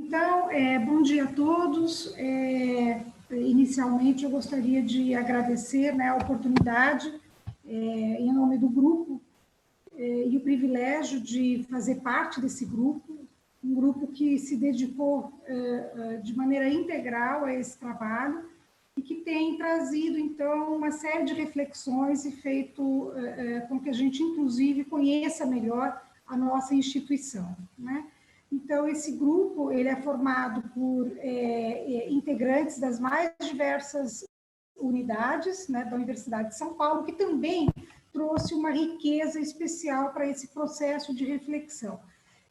Então, bom dia a todos. Inicialmente, eu gostaria de agradecer, né, a oportunidade, em nome do grupo, e o privilégio de fazer parte desse grupo, um grupo que se dedicou de maneira integral a esse trabalho e que tem trazido, então, uma série de reflexões e feito com que a gente, inclusive, conheça melhor a nossa instituição, né? Então, esse grupo ele é formado por integrantes das mais diversas unidades, né, da Universidade de São Paulo, que também trouxe uma riqueza especial para esse processo de reflexão.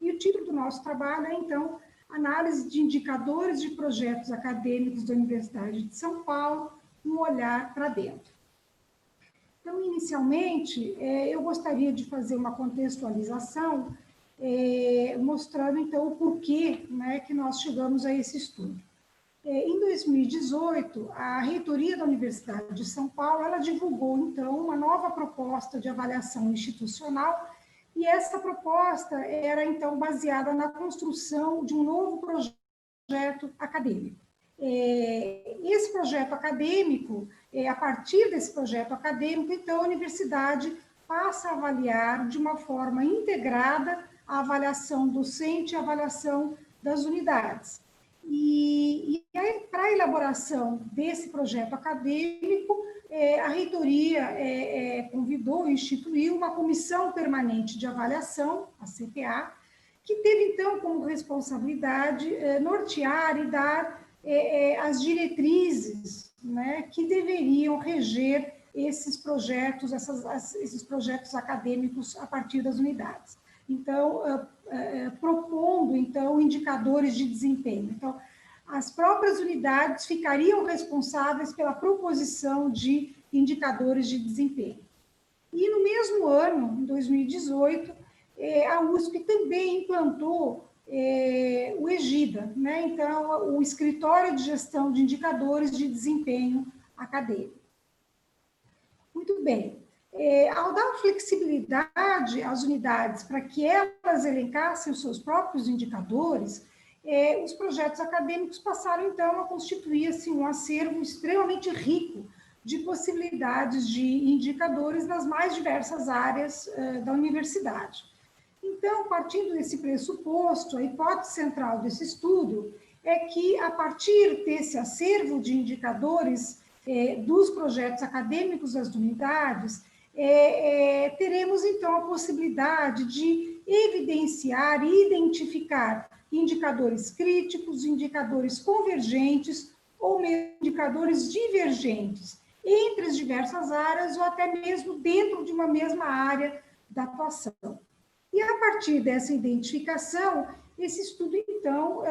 E o título do nosso trabalho é, então, Análise de Indicadores de Projetos Acadêmicos da Universidade de São Paulo, um olhar para dentro. Então, inicialmente, eu gostaria de fazer uma contextualização mostrando, então, o porquê, né, que nós chegamos a esse estudo. Em 2018, a reitoria da Universidade de São Paulo, ela divulgou, então, uma nova proposta de avaliação institucional, e essa proposta era, então, baseada na construção de um novo projeto acadêmico. Esse projeto acadêmico, a partir desse projeto acadêmico, então, a universidade passa a avaliar de uma forma integrada a avaliação docente e a avaliação das unidades. E para a elaboração desse projeto acadêmico, a reitoria convidou, instituiu uma comissão permanente de avaliação, a CPA, que teve, então, como responsabilidade nortear e dar as diretrizes, né, que deveriam reger esses projetos, esses projetos acadêmicos a partir das unidades. Então, propondo, então, indicadores de desempenho. Então, as próprias unidades ficariam responsáveis pela proposição de indicadores de desempenho. E no mesmo ano, em 2018, a USP também implantou o EGIDA, né? Então, o Escritório de Gestão de Indicadores de Desempenho Acadêmico. Muito bem. Ao dar flexibilidade às unidades para que elas elencassem os seus próprios indicadores, os projetos acadêmicos passaram, então, a constituir assim, um acervo extremamente rico de possibilidades de indicadores nas mais diversas áreas da universidade. Então, partindo desse pressuposto, a hipótese central desse estudo é que, a partir desse acervo de indicadores dos projetos acadêmicos das unidades, teremos, então, a possibilidade de evidenciar e identificar indicadores críticos, indicadores convergentes ou mesmo indicadores divergentes entre as diversas áreas ou até mesmo dentro de uma mesma área da atuação. E, a partir dessa identificação, esse estudo, então,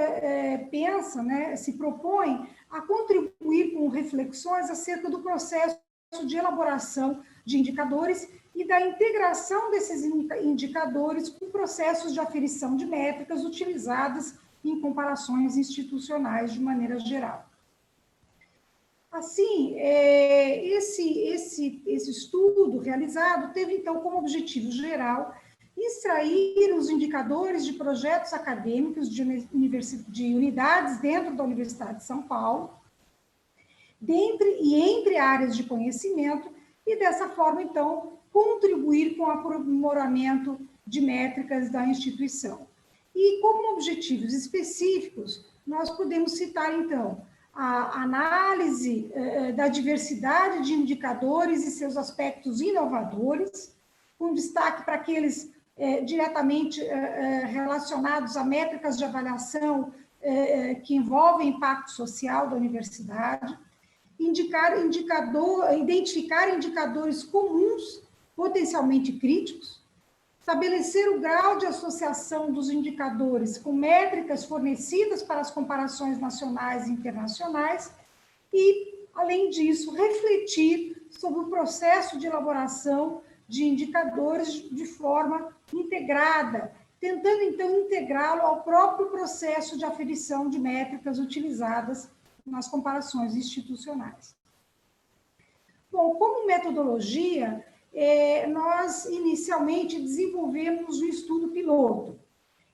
pensa, né, se propõe a contribuir com reflexões acerca do processo de elaboração de indicadores e da integração desses indicadores com processos de aferição de métricas utilizadas em comparações institucionais de maneira geral. Assim, esse estudo realizado teve, então, como objetivo geral extrair os indicadores de projetos acadêmicos de unidades dentro da Universidade de São Paulo, entre áreas de conhecimento, e dessa forma, então, contribuir com o aprimoramento de métricas da instituição. E como objetivos específicos, nós podemos citar, então, a análise da diversidade de indicadores e seus aspectos inovadores, com destaque para aqueles diretamente relacionados a métricas de avaliação que envolvem impacto social da universidade, identificar indicadores comuns, potencialmente críticos, estabelecer o grau de associação dos indicadores com métricas fornecidas para as comparações nacionais e internacionais e, além disso, refletir sobre o processo de elaboração de indicadores de forma integrada, tentando, então, integrá-lo ao próprio processo de aferição de métricas utilizadas nas comparações institucionais. Bom, como metodologia, nós inicialmente desenvolvemos um estudo piloto.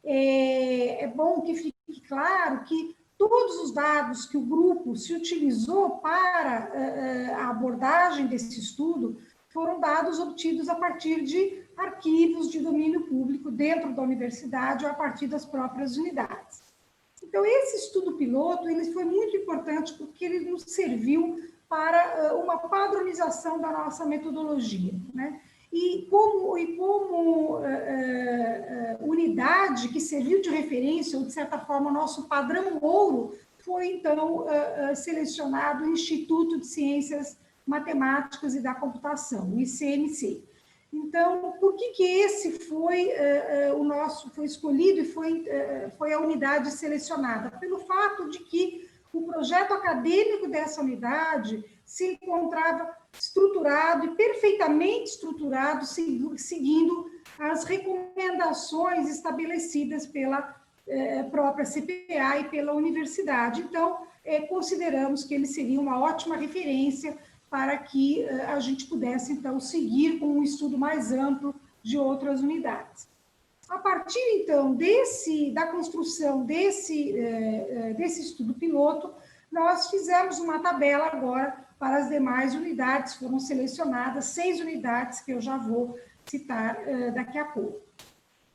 É bom que fique claro que todos os dados que o grupo se utilizou para a abordagem desse estudo foram dados obtidos a partir de arquivos de domínio público dentro da universidade ou a partir das próprias unidades. Então, esse estudo piloto ele foi muito importante porque ele nos serviu para uma padronização da nossa metodologia, né? E como unidade que serviu de referência, ou de certa forma, o nosso padrão ouro, foi, então, selecionado o Instituto de Ciências Matemáticas e da Computação, o ICMC. Então, por que esse foi o nosso, foi escolhido e foi a unidade selecionada? Pelo fato de que o projeto acadêmico dessa unidade se encontrava estruturado e perfeitamente estruturado, seguindo as recomendações estabelecidas pela própria CPA e pela universidade. Então, consideramos que ele seria uma ótima referência para que a gente pudesse, então, seguir com um estudo mais amplo de outras unidades. A partir, então, da construção desse estudo piloto, nós fizemos uma tabela agora para as demais unidades, foram selecionadas 6 unidades que eu já vou citar daqui a pouco.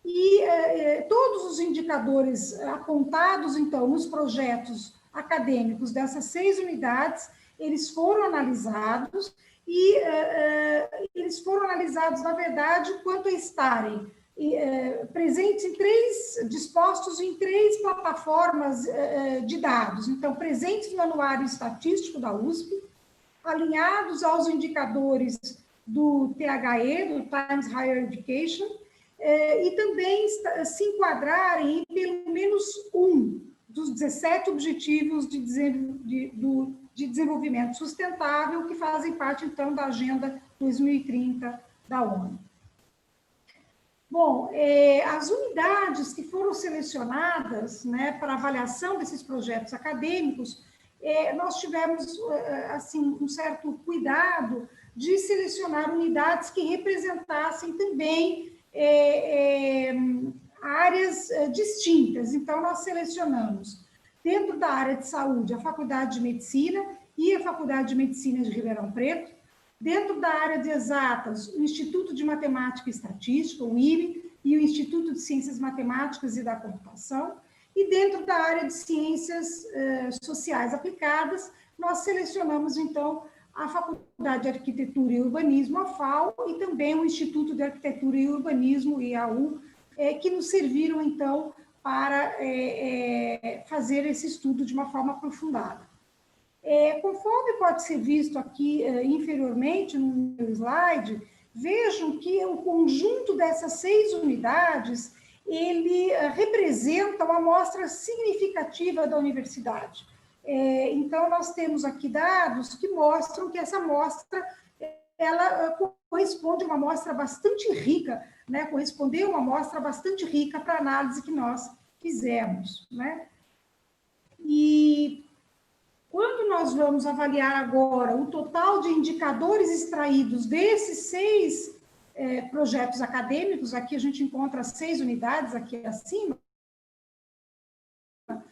E todos os indicadores apontados, então, nos projetos acadêmicos dessas 6 unidades, eles foram analisados e eles foram analisados, na verdade, quanto a estarem presentes dispostos em 3 plataformas de dados. Então, presentes no Anuário Estatístico da USP, alinhados aos indicadores do THE, do Times Higher Education, e também se enquadrarem em pelo menos um dos 17 Objetivos de Desenvolvimento Sustentável, que fazem parte, então, da Agenda 2030 da ONU. Bom, as unidades que foram selecionadas, né, para avaliação desses projetos acadêmicos, nós tivemos assim, um certo cuidado de selecionar unidades que representassem também áreas distintas. Então, nós selecionamos, dentro da área de saúde, a Faculdade de Medicina e a Faculdade de Medicina de Ribeirão Preto. Dentro da área de exatas, o Instituto de Matemática e Estatística, o IME, e o Instituto de Ciências Matemáticas e da Computação. E dentro da área de ciências sociais aplicadas, nós selecionamos, então, a Faculdade de Arquitetura e Urbanismo, a FAU, e também o Instituto de Arquitetura e Urbanismo, IAU, que nos serviram, então, para fazer esse estudo de uma forma aprofundada. Conforme pode ser visto aqui inferiormente no meu slide, vejam que o conjunto dessas 6 unidades, ele representa uma amostra significativa da universidade. Então, nós temos aqui dados que mostram que essa amostra, ela corresponde a uma amostra bastante rica, né? Correspondeu a uma amostra bastante rica para a análise que nós fizemos, né? E quando nós vamos avaliar agora o total de indicadores extraídos desses 6 projetos acadêmicos, aqui a gente encontra 6 unidades aqui acima,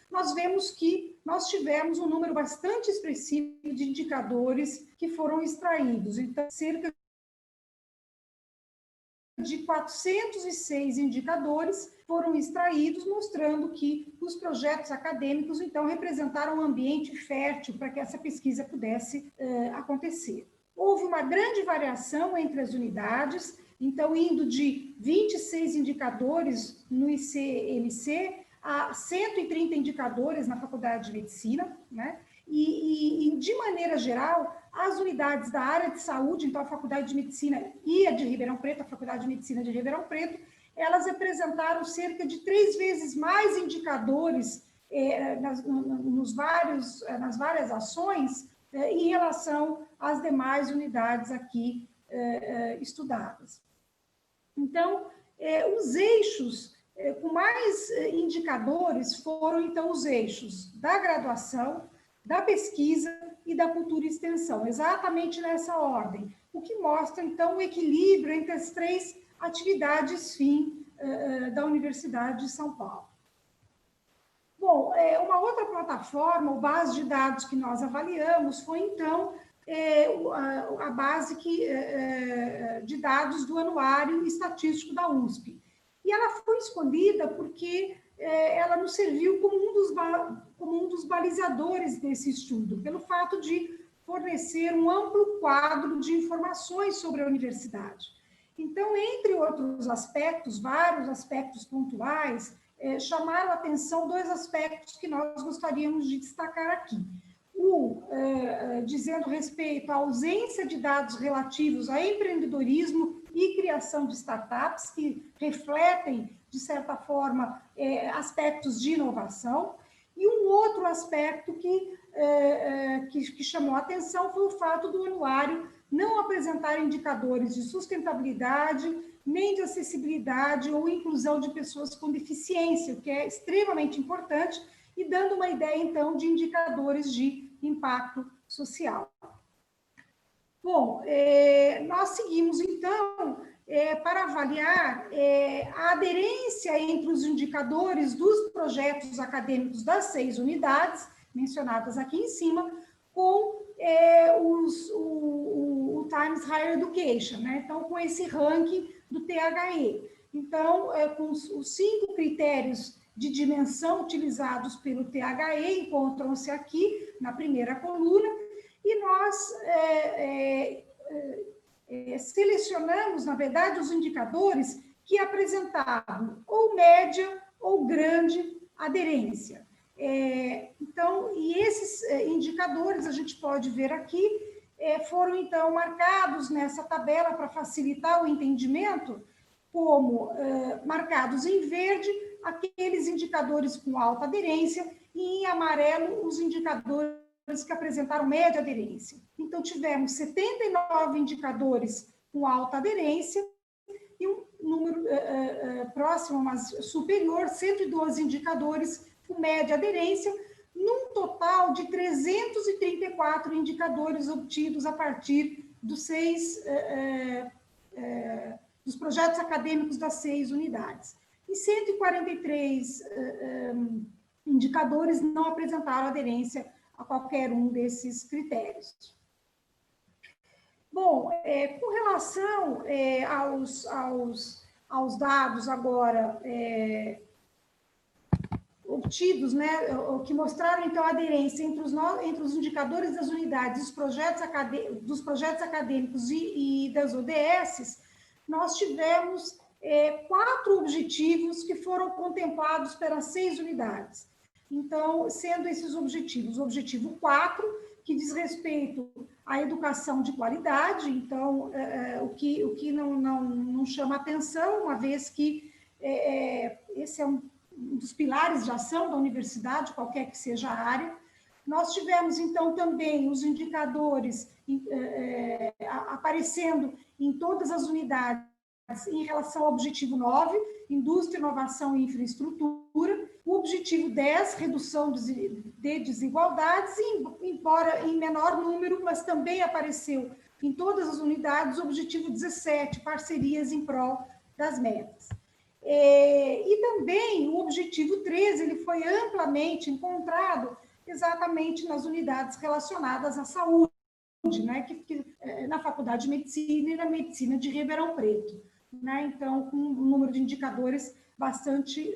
nós vemos que nós tivemos um número bastante expressivo de indicadores que foram extraídos. Então, cerca de 406 indicadores foram extraídos, mostrando que os projetos acadêmicos, então, representaram um ambiente fértil para que essa pesquisa pudesse acontecer. Houve uma grande variação entre as unidades, então, indo de 26 indicadores no ICMC a 130 indicadores na Faculdade de Medicina, né? E, de maneira geral, as unidades da área de saúde, então a Faculdade de Medicina e a de Ribeirão Preto, a Faculdade de Medicina de Ribeirão Preto, elas representaram cerca de 3 vezes mais indicadores nas várias ações em relação às demais unidades aqui estudadas. Então, os eixos com mais indicadores foram, então, os eixos da graduação, da pesquisa e da cultura e extensão, exatamente nessa ordem, o que mostra, então, o equilíbrio entre as 3 atividades fim da Universidade de São Paulo. Bom, uma outra plataforma, ou base de dados que nós avaliamos foi, então, a base de dados do Anuário Estatístico da USP. E ela foi escolhida porque ela nos serviu como um dos balizadores desse estudo, pelo fato de fornecer um amplo quadro de informações sobre a universidade. Então, entre outros aspectos, vários aspectos pontuais, chamaram a atenção dois aspectos que nós gostaríamos de destacar aqui. Dizendo respeito à ausência de dados relativos a empreendedorismo e criação de startups, que refletem, de certa forma, aspectos de inovação. E um outro aspecto que chamou a atenção foi o fato do anuário não apresentar indicadores de sustentabilidade, nem de acessibilidade ou inclusão de pessoas com deficiência, o que é extremamente importante, e dando uma ideia, então, de indicadores de impacto social. Bom, nós seguimos, então, para avaliar a aderência entre os indicadores dos projetos acadêmicos das 6 unidades, mencionadas aqui em cima, com o Times Higher Education, né? Então, com esse ranking do THE. Então, com os 5 critérios de dimensão utilizados pelo THE, encontram-se aqui na primeira coluna, e nós selecionamos, na verdade, os indicadores que apresentavam ou média ou grande aderência. Então, e esses indicadores, a gente pode ver aqui, foram, então, marcados nessa tabela para facilitar o entendimento, como marcados em verde, aqueles indicadores com alta aderência, e em amarelo, os indicadores que apresentaram média aderência. Então, tivemos 79 indicadores com alta aderência e um número próximo, mas superior, 112 indicadores com média aderência, num total de 334 indicadores obtidos a partir dos dos projetos acadêmicos das 6 unidades. E 143 indicadores não apresentaram aderência a qualquer um desses critérios. Bom, com relação aos dados agora obtidos, né, que mostraram, então, a aderência entre os indicadores das unidades dos projetos acadêmicos e das ODS, nós tivemos 4 objetivos que foram contemplados pelas 6 unidades. Então, sendo esses objetivos, o objetivo 4, que diz respeito à educação de qualidade, então, o que não chama atenção, uma vez que esse é um dos pilares de ação da universidade, qualquer que seja a área. Nós tivemos, então, também os indicadores aparecendo em todas as unidades em relação ao objetivo 9, indústria, inovação e infraestrutura, o objetivo 10, redução de desigualdades, embora em menor número, mas também apareceu em todas as unidades, o objetivo 17, parcerias em prol das metas. E também o objetivo 13, ele foi amplamente encontrado exatamente nas unidades relacionadas à saúde, né, na Faculdade de Medicina e na Medicina de Ribeirão Preto, né, então, com um número de indicadores bastante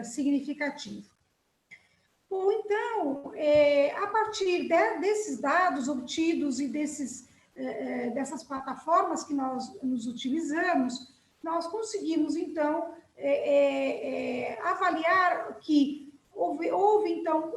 significativo. Bom, então, a partir desses dados obtidos e dessas plataformas que nós nos utilizamos, nós conseguimos, então, avaliar que houve, então,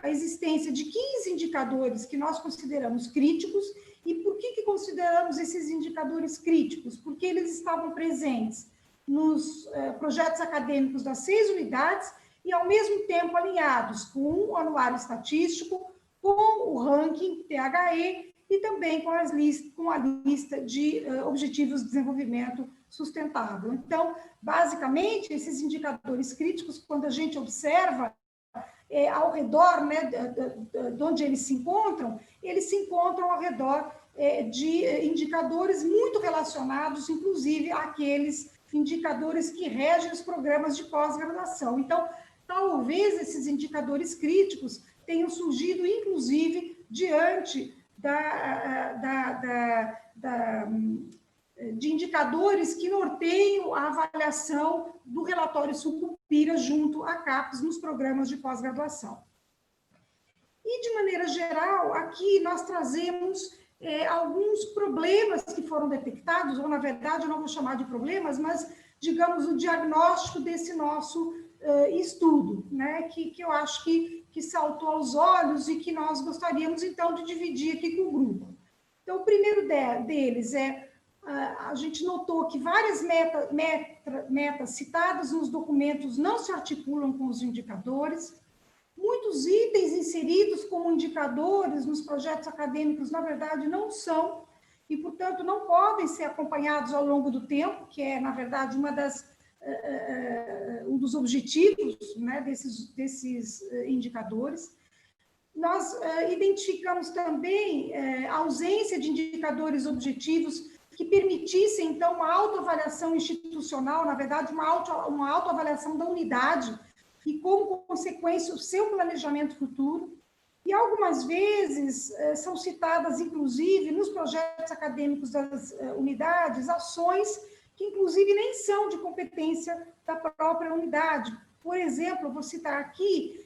a existência de 15 indicadores que nós consideramos críticos. E por que consideramos esses indicadores críticos? Porque eles estavam presentes nos projetos acadêmicos das 6 unidades e, ao mesmo tempo, alinhados com o anuário estatístico, com o ranking THE e também com a lista de Objetivos de Desenvolvimento Sustentável. Então, basicamente, esses indicadores críticos, quando a gente observa ao redor, né, de onde eles se encontram ao redor de indicadores muito relacionados, inclusive, àqueles indicadores que regem os programas de pós-graduação. Então, talvez esses indicadores críticos tenham surgido, inclusive, diante de indicadores que norteiam a avaliação do relatório Sucupira junto à CAPES nos programas de pós-graduação. E, de maneira geral, aqui nós trazemos alguns problemas que foram detectados, ou, na verdade, eu não vou chamar de problemas, mas, digamos, o diagnóstico desse nosso estudo, né, que eu acho que saltou aos olhos e que nós gostaríamos, então, de dividir aqui com o grupo. Então, o primeiro deles a gente notou que várias metas citadas nos documentos não se articulam com os indicadores. Muitos itens inseridos como indicadores nos projetos acadêmicos, na verdade, não são, e, portanto, não podem ser acompanhados ao longo do tempo, que é, na verdade, um dos objetivos, né, desses indicadores. Nós identificamos também a ausência de indicadores objetivos que permitissem, então, uma autoavaliação institucional, na verdade, uma autoavaliação da unidade, e, como consequência, o seu planejamento futuro. E, algumas vezes, são citadas, inclusive, nos projetos acadêmicos das unidades, ações que, inclusive, nem são de competência da própria unidade. Por exemplo, vou citar aqui,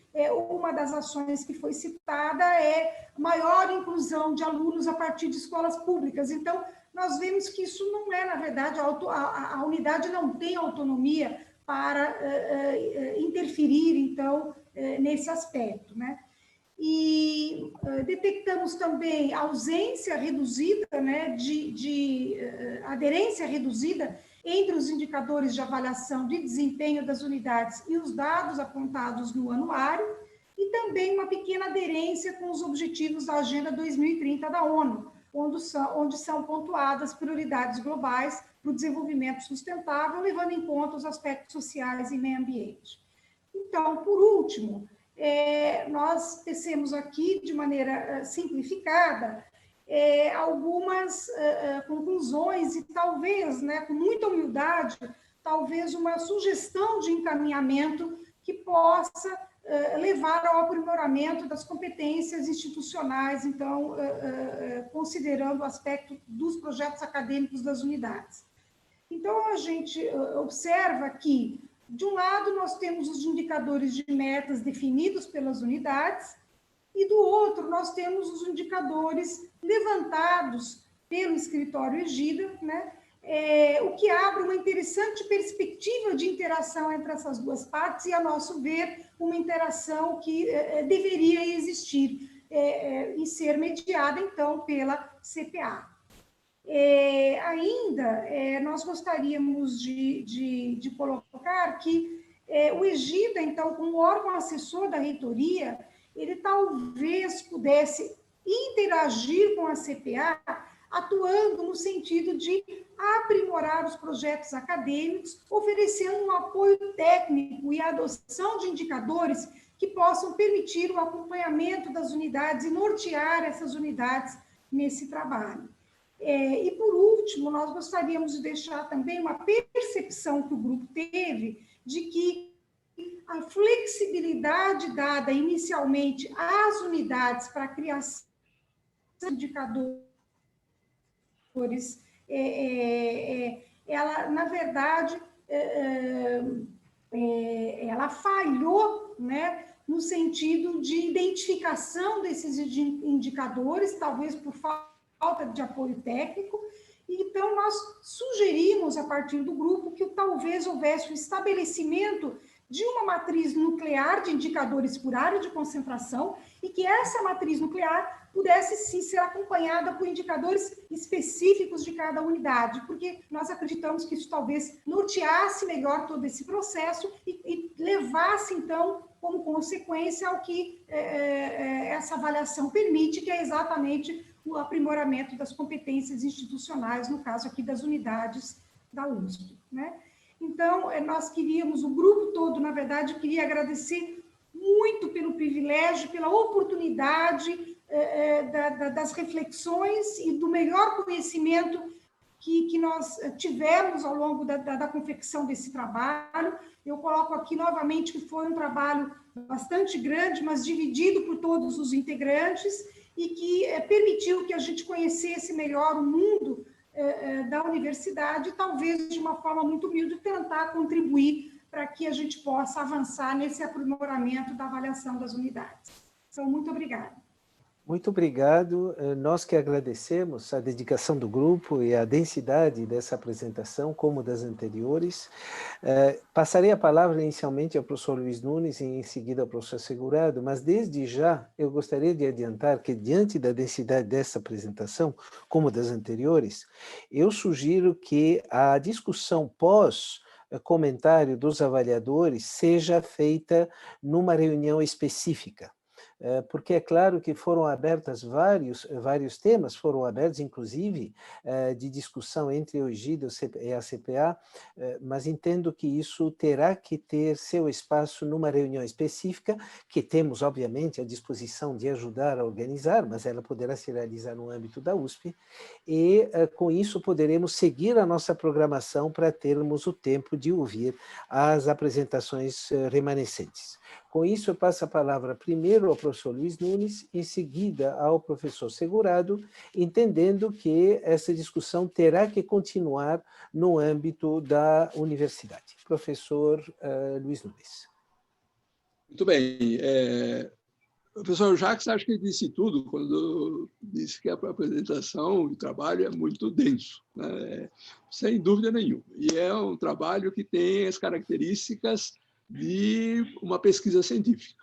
uma das ações que foi citada é maior inclusão de alunos a partir de escolas públicas. Então, nós vemos que isso não é, na verdade, a unidade não tem autonomia para interferir, então, nesse aspecto, né? E detectamos também ausência reduzida, né, de aderência reduzida entre os indicadores de avaliação de desempenho das unidades e os dados apontados no anuário, e também uma pequena aderência com os objetivos da Agenda 2030 da ONU, onde são pontuadas prioridades globais para o desenvolvimento sustentável, levando em conta os aspectos sociais e meio ambiente. Então, por último, nós tecemos aqui, de maneira simplificada, algumas conclusões e talvez, né, com muita humildade, talvez uma sugestão de encaminhamento que possa levar ao aprimoramento das competências institucionais, então, considerando o aspecto dos projetos acadêmicos das unidades. Então, a gente observa que, de um lado, nós temos os indicadores de metas definidos pelas unidades, e, do outro, nós temos os indicadores levantados pelo escritório Egida, né? O que abre uma interessante perspectiva de interação entre essas duas partes e, a nosso ver, uma interação que deveria existir e ser mediada, então, pela CPA. Ainda, nós gostaríamos de colocar que o Egida, então, como órgão assessor da reitoria, ele talvez pudesse interagir com a CPA, atuando no sentido de aprimorar os projetos acadêmicos, oferecendo um apoio técnico e a adoção de indicadores que possam permitir o acompanhamento das unidades e nortear essas unidades nesse trabalho. E, por último, nós gostaríamos de deixar também uma percepção que o grupo teve de que a flexibilidade dada inicialmente às unidades para a criação de indicadores, ela, na verdade, ela falhou, né, no sentido de identificação desses indicadores, talvez por falta de apoio técnico. Então, nós sugerimos, a partir do grupo, que talvez houvesse o estabelecimento de uma matriz nuclear de indicadores por área de concentração e que essa matriz nuclear pudesse, sim, ser acompanhada por indicadores específicos de cada unidade, porque nós acreditamos que isso talvez norteasse melhor todo esse processo e levasse, então, como consequência ao que essa avaliação permite, que é exatamente o aprimoramento das competências institucionais, no caso aqui das unidades da USP, né? Então, nós queríamos, o grupo todo, na verdade, queria agradecer muito pelo privilégio, pela oportunidade das reflexões e do melhor conhecimento que nós tivemos ao longo da confecção desse trabalho. Eu coloco aqui novamente que foi um trabalho bastante grande, mas dividido por todos os integrantes, e que permitiu que a gente conhecesse melhor o mundo da universidade, talvez de uma forma muito humilde, tentar contribuir para que a gente possa avançar nesse aprimoramento da avaliação das unidades. Então, muito obrigada. Muito obrigado. Nós que agradecemos a dedicação do grupo e a densidade dessa apresentação, como das anteriores. Passarei a palavra inicialmente ao professor Luiz Nunes e em seguida ao professor Segurado, mas desde já eu gostaria de adiantar que, diante da densidade dessa apresentação, como das anteriores, eu sugiro que a discussão pós-comentário dos avaliadores seja feita numa reunião específica. Porque é claro que foram abertos vários temas, foram abertos, inclusive, de discussão entre o EGIDA e a CPA, mas entendo que isso terá que ter seu espaço numa reunião específica, que temos, obviamente, à disposição de ajudar a organizar, mas ela poderá se realizar no âmbito da USP, e com isso poderemos seguir a nossa programação para termos o tempo de ouvir as apresentações remanescentes. Com isso, eu passo a palavra primeiro ao professor Luiz Nunes, em seguida ao professor Segurado, entendendo que essa discussão terá que continuar no âmbito da universidade. Professor Luiz Nunes. Muito bem. O professor Jacques, acho que disse tudo quando disse que a apresentação e o trabalho é muito denso, né? Sem dúvida nenhuma. E é um trabalho que tem as características de uma pesquisa científica.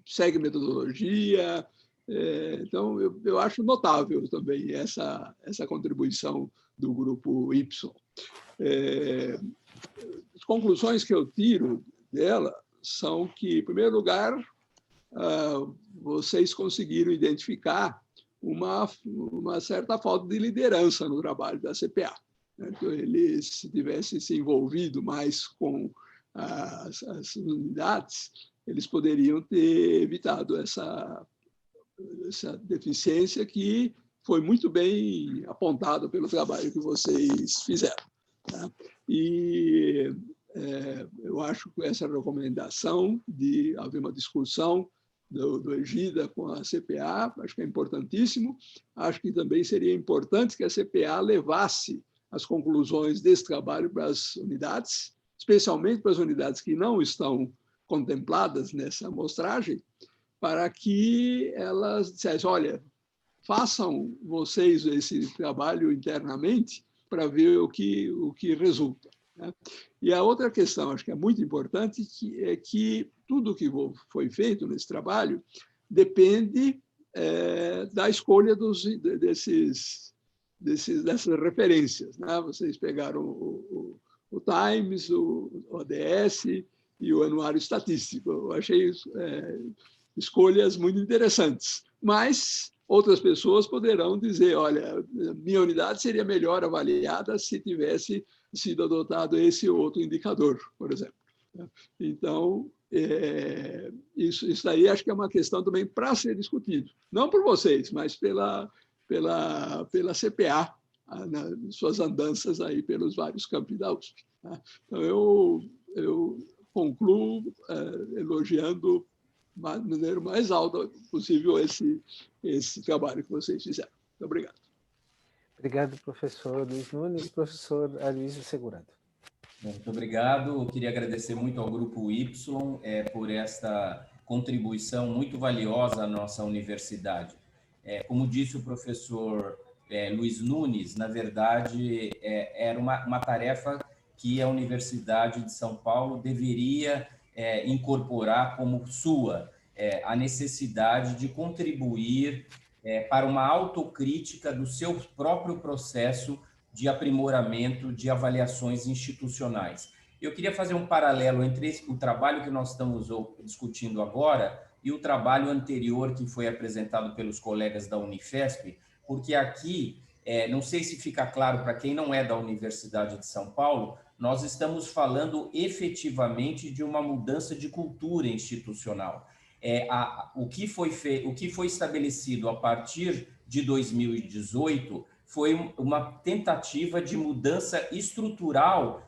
Segue metodologia. Então, eu acho notável também essa contribuição do grupo Y. As conclusões que eu tiro dela são que, em primeiro lugar, vocês conseguiram identificar uma certa falta de liderança no trabalho da CPA. Que eles, se tivessem se envolvido mais com as unidades, eles poderiam ter evitado essa deficiência que foi muito bem apontada pelo trabalho que vocês fizeram. Tá? E eu acho que essa recomendação de haver uma discussão do EGIDA com a CPA, acho que é importantíssimo. Acho que também seria importante que a CPA levasse as conclusões desse trabalho para as unidades, especialmente para as unidades que não estão contempladas nessa amostragem, para que elas dissessem, olha, façam vocês esse trabalho internamente para ver o que resulta. Né? E a outra questão, acho que é muito importante, é que tudo que foi feito nesse trabalho depende da escolha dessas referências. Né? Vocês pegaram o Times, o ODS e o Anuário Estatístico. Eu achei escolhas muito interessantes. Mas outras pessoas poderão dizer, olha, minha unidade seria melhor avaliada se tivesse sido adotado esse ou outro indicador, por exemplo. Então, isso aí acho que é uma questão também para ser discutido. Não por vocês, mas pela CPA, nas suas andanças aí pelos vários campos da USP. Então, eu concluo elogiando da maneira mais alta possível esse trabalho que vocês fizeram. Muito obrigado. Obrigado, professor Luiz Nunes. Professor Aloysio Segurado. Muito obrigado. Eu queria agradecer muito ao Grupo Y por esta contribuição muito valiosa à nossa universidade. Como disse o professor Luiz Nunes, na verdade, era uma tarefa que a Universidade de São Paulo deveria incorporar como sua, a necessidade de contribuir para uma autocrítica do seu próprio processo de aprimoramento de avaliações institucionais. Eu queria fazer um paralelo entre o trabalho que nós estamos discutindo agora e o trabalho anterior que foi apresentado pelos colegas da Unifesp, porque aqui, não sei se fica claro para quem não é da Universidade de São Paulo, nós estamos falando efetivamente de uma mudança de cultura institucional. O que foi estabelecido a partir de 2018 foi uma tentativa de mudança estrutural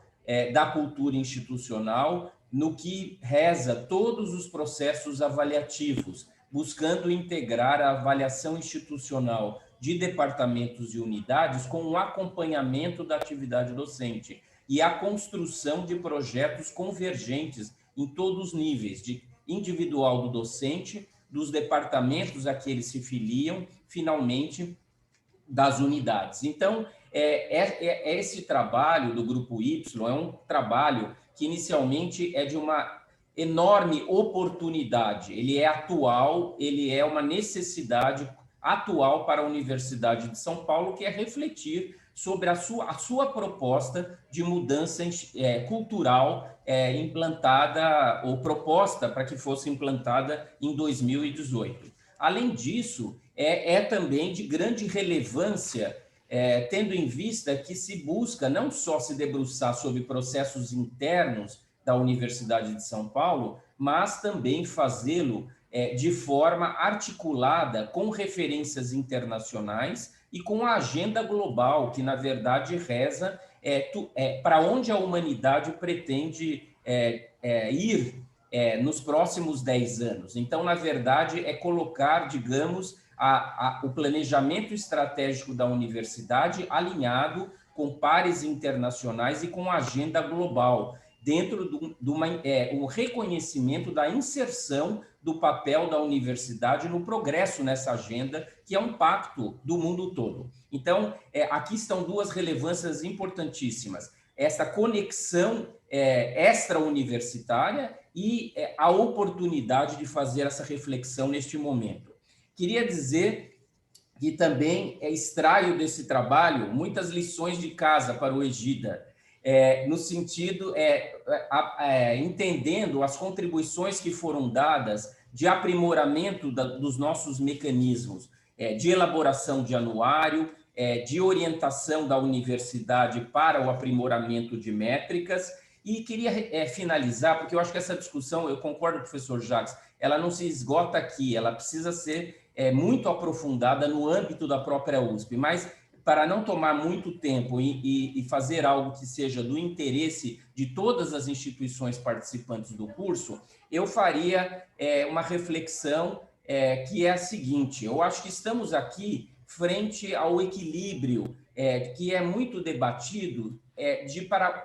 da cultura institucional no que reza todos os processos avaliativos, buscando integrar a avaliação institucional de departamentos e unidades com o acompanhamento da atividade docente e a construção de projetos convergentes em todos os níveis, de individual do docente, dos departamentos a que eles se filiam, finalmente, das unidades. Então, esse trabalho do Grupo Y é um trabalho que inicialmente é de uma enorme oportunidade. Ele é atual, ele é uma necessidade atual para a Universidade de São Paulo, que é refletir sobre a sua proposta de mudança cultural implantada ou proposta para que fosse implantada em 2018. Além disso, é também de grande relevância, tendo em vista que se busca não só se debruçar sobre processos internos da Universidade de São Paulo, mas também fazê-lo de forma articulada com referências internacionais e com a agenda global, que, na verdade, reza para onde a humanidade pretende ir nos próximos 10 anos. Então, na verdade, é colocar, digamos, o planejamento estratégico da universidade alinhado com pares internacionais e com a agenda global, dentro do reconhecimento da inserção do papel da universidade no progresso nessa agenda, que é um pacto do mundo todo. Então, aqui estão duas relevâncias importantíssimas. Essa conexão extra-universitária e a oportunidade de fazer essa reflexão neste momento. Queria dizer que também extraio desse trabalho muitas lições de casa para o Egida, no sentido, entendendo as contribuições que foram dadas de aprimoramento dos nossos mecanismos, de elaboração de anuário, de orientação da universidade para o aprimoramento de métricas. E queria finalizar, porque eu acho que essa discussão, eu concordo com o professor Jacques, ela não se esgota aqui, ela precisa ser muito aprofundada no âmbito da própria USP, mas para não tomar muito tempo e fazer algo que seja do interesse de todas as instituições participantes do curso, eu faria uma reflexão que é a seguinte: eu acho que estamos aqui frente ao equilíbrio que é muito debatido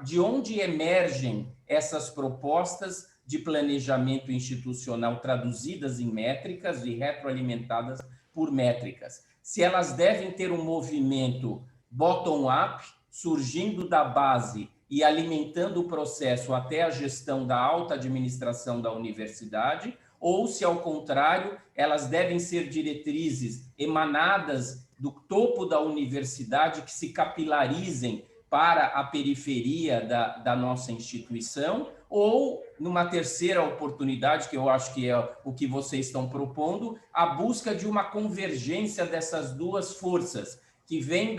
de onde emergem essas propostas de planejamento institucional traduzidas em métricas e retroalimentadas por métricas. Se elas devem ter um movimento bottom-up, surgindo da base e alimentando o processo até a gestão da alta administração da universidade, ou se, ao contrário, elas devem ser diretrizes emanadas do topo da universidade que se capilarizem para a periferia da nossa instituição, ou, numa terceira oportunidade, que eu acho que é o que vocês estão propondo, a busca de uma convergência dessas duas forças, que vem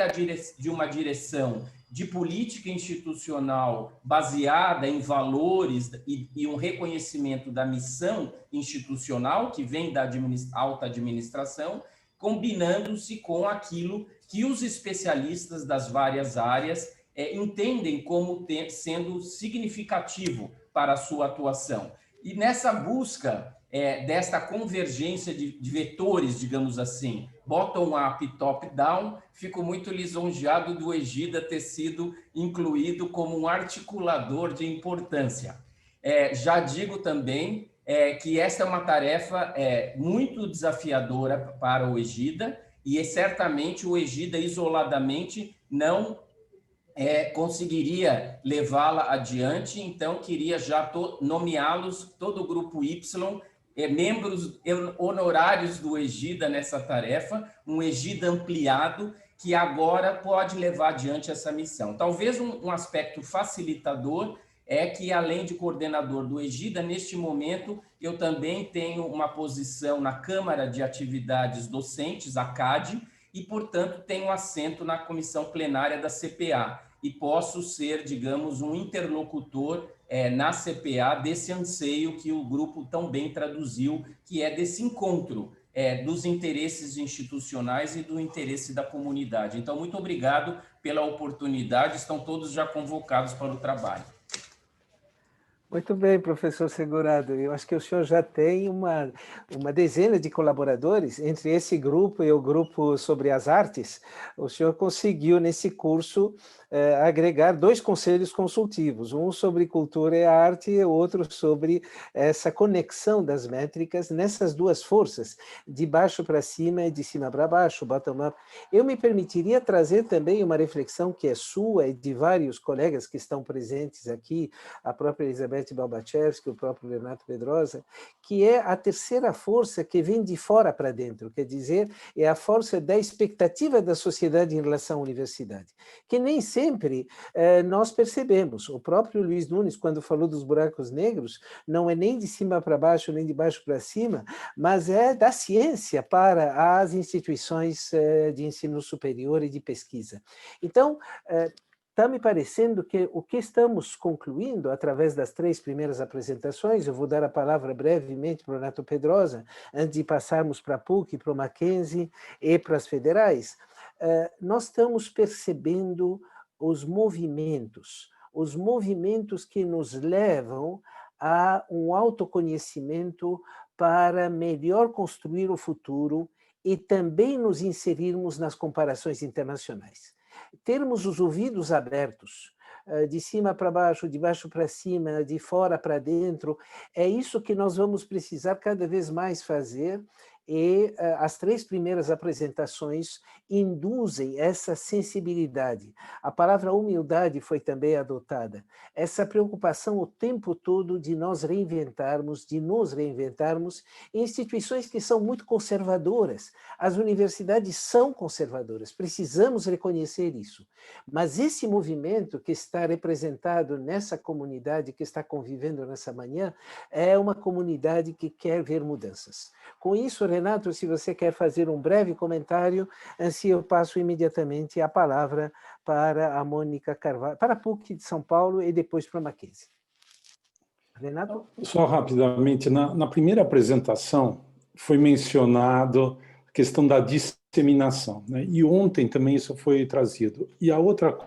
de uma direção de política institucional baseada em valores e um reconhecimento da missão institucional, que vem da alta administração, combinando-se com aquilo que os especialistas das várias áreas entendem como sendo significativo para a sua atuação. E nessa busca desta convergência de vetores, digamos assim, bottom-up e top-down, fico muito lisonjeado do Egida ter sido incluído como um articulador de importância. Já digo também que esta é uma tarefa muito desafiadora para o Egida, e certamente o Egida isoladamente não conseguiria levá-la adiante. Então queria já nomeá-los, todo o Grupo Y, membros honorários do Egida nessa tarefa, um Egida ampliado que agora pode levar adiante essa missão. Talvez um aspecto facilitador é que, além de coordenador do Egida, neste momento eu também tenho uma posição na Câmara de Atividades Docentes, a CAD, e, portanto, tenho assento na comissão plenária da CPA e posso ser, digamos, um interlocutor na CPA desse anseio que o grupo tão bem traduziu, que é desse encontro dos interesses institucionais e do interesse da comunidade. Então, muito obrigado pela oportunidade, estão todos já convocados para o trabalho. Muito bem, professor Segurado. Eu acho que o senhor já tem uma dezena de colaboradores. Entre esse grupo e o grupo sobre as artes, o senhor conseguiu, nesse curso, agregar 2 conselhos consultivos, um sobre cultura e arte e outro sobre essa conexão das métricas nessas 2 forças, de baixo para cima e de cima para baixo, bottom-up. Eu me permitiria trazer também uma reflexão que é sua e de vários colegas que estão presentes aqui, a própria Elizabeth Balbachevsky, o próprio Renato Pedrosa, que é a terceira força que vem de fora para dentro, quer dizer, é a força da expectativa da sociedade em relação à universidade, que nem sempre nós percebemos. O próprio Luiz Nunes, quando falou dos buracos negros, não é nem de cima para baixo, nem de baixo para cima, mas é da ciência para as instituições de ensino superior e de pesquisa. Então, está me parecendo que o que estamos concluindo através das 3 primeiras apresentações, eu vou dar a palavra brevemente para o Renato Pedrosa, antes de passarmos para a PUC, para o Mackenzie e para as federais, nós estamos percebendo os movimentos que nos levam a um autoconhecimento para melhor construir o futuro e também nos inserirmos nas comparações internacionais. Termos os ouvidos abertos, de cima para baixo, de baixo para cima, de fora para dentro, é isso que nós vamos precisar cada vez mais fazer, e as 3 primeiras apresentações induzem essa sensibilidade. A palavra humildade foi também adotada. Essa preocupação o tempo todo de nos reinventarmos em instituições que são muito conservadoras. As universidades são conservadoras, precisamos reconhecer isso. Mas esse movimento que está representado nessa comunidade que está convivendo nessa manhã é uma comunidade que quer ver mudanças. Com isso, Renato, se você quer fazer um breve comentário, assim eu passo imediatamente a palavra para a Mônica Carvalho, para a PUC de São Paulo e depois para a Mackenzie. Renato? Só rapidamente, na primeira apresentação foi mencionado a questão da disseminação, né? E ontem também isso foi trazido. E a outra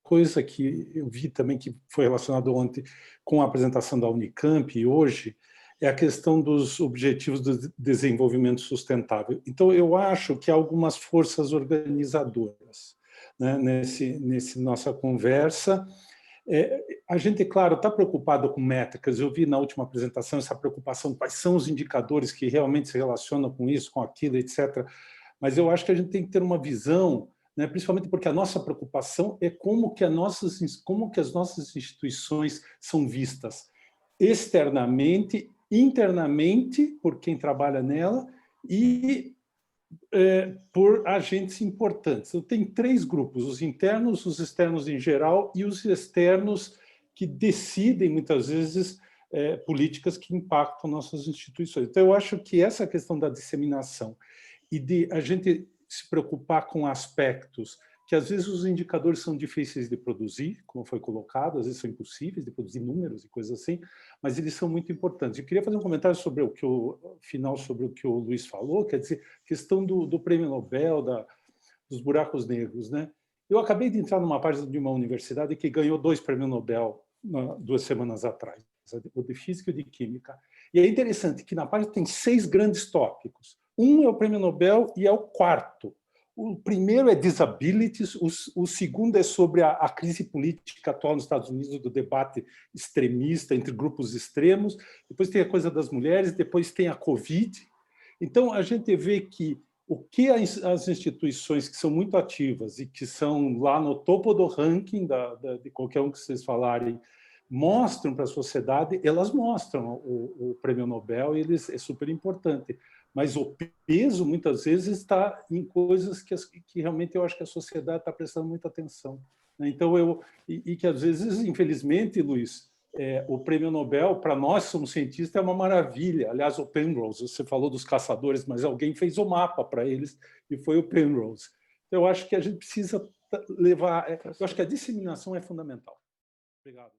coisa que eu vi também que foi relacionado ontem com a apresentação da Unicamp e hoje, é a questão dos objetivos do desenvolvimento sustentável. Então, eu acho que há algumas forças organizadoras, né, nesse nossa conversa. A gente, claro, está preocupado com métricas. Eu vi na última apresentação essa preocupação, quais são os indicadores que realmente se relacionam com isso, com aquilo, etc. Mas eu acho que a gente tem que ter uma visão, né, principalmente porque a nossa preocupação é como que as nossas instituições são vistas externamente, internamente, por quem trabalha nela, e por agentes importantes. Então, tem 3 grupos, os internos, os externos em geral, e os externos que decidem, muitas vezes, políticas que impactam nossas instituições. Então, eu acho que essa questão da disseminação e de a gente se preocupar com aspectos que às vezes os indicadores são difíceis de produzir, como foi colocado, às vezes são impossíveis de produzir números e coisas assim, mas eles são muito importantes. Eu queria fazer um comentário sobre o que o Luiz falou, quer dizer, questão do prêmio Nobel, dos buracos negros, né? Eu acabei de entrar numa página de uma universidade que ganhou 2 prêmios Nobel 2 semanas atrás, o de Física e o de Química. E é interessante que na página tem 6 grandes tópicos. Um é o prêmio Nobel e é o 4º. O primeiro é disabilities, o segundo é sobre a crise política atual nos Estados Unidos, do debate extremista entre grupos extremos, depois tem a coisa das mulheres, depois tem a Covid. Então, a gente vê que o que as instituições que são muito ativas e que são lá no topo do ranking de qualquer um que vocês falarem, mostram para a sociedade, elas mostram o prêmio Nobel, e é super importante. Mas o peso, muitas vezes, está em coisas que realmente eu acho que a sociedade está prestando muita atenção. Então, que às vezes, infelizmente, Luiz, o prêmio Nobel, para nós, somos cientistas, é uma maravilha. Aliás, o Penrose, você falou dos caçadores, mas alguém fez o mapa para eles, e foi o Penrose. Então, eu acho que a gente precisa levar... Eu acho que a disseminação é fundamental. Obrigado.